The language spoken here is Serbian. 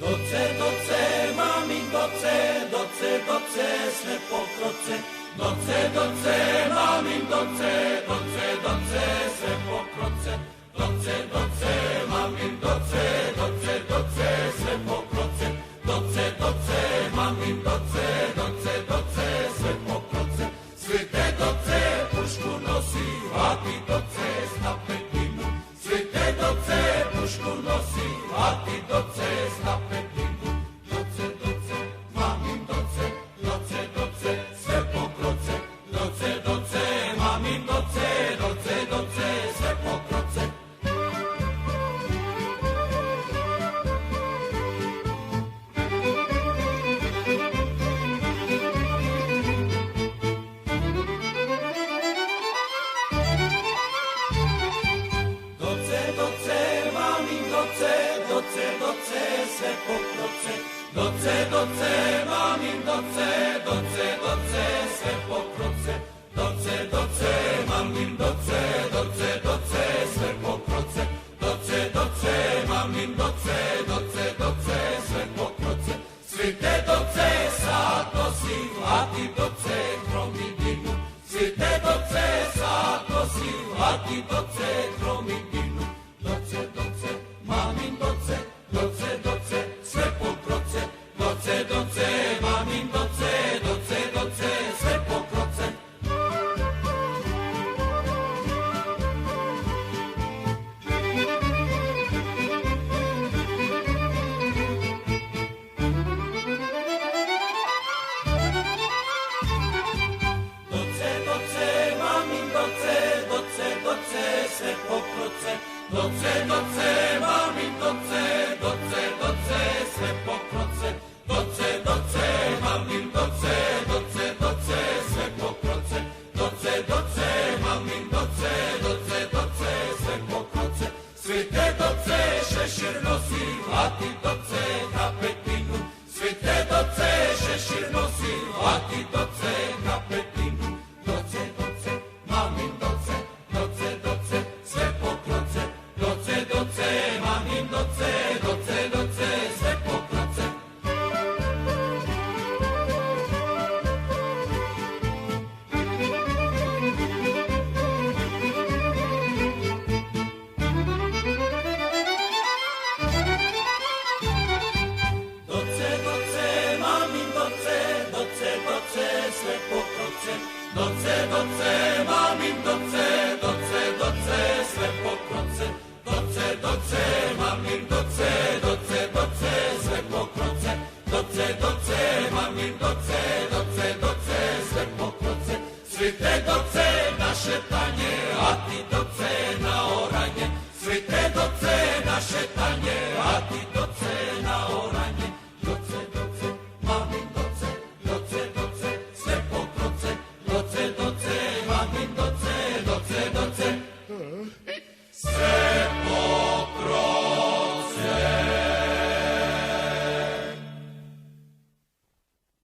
doce, mamin doce, sve pokroce. Doce, mamin doce, sve pokroce. Doce, mamin doce, sve pokroce. Doce, mamin doce, sve pokroce. Svite doce, pušku nosi, a ti doce na petinu. Svite doce, pušku nosi, a ti doce na petinu. Doce, mamin doce, sve pokroce. Doce, mamin doce, sve pokroce. Doce, mamin doce, sve pokroce. Doce, mamin doce, sve pokroce. Doce, mamin doce, sve pokroce. Doce, mamin doce, sve pokroce. Svite doce, sad nosi, a ti doce kromi dinu. Svite doce, sad nosi, a ti doce kromi dinu. Doce, mamin doce, sve pokroce. Doce, mamin doce, sve pokroce. Doce, mamin doce, sve pokroce. Doce, mamin doce, sve pokroce. Doce, mamin doce, sve pokroce. Doce, mamin doce, sve pokroce. Svite doce, šešir nosi, a ti doce na petinu. Svite doce, šešir nosi, a ti doce na petinu. Doce, mamin doce, sve pokroce. Doce, mamin doce, sve pokroce. Doce, mamin doce, sve pokroce. Doce, mamin doce, sve pokroce. Doce, mamin doce, sve pokroce. Doce, mamin doce, sve pokroce. Svite doce, naše tanje, a ti doce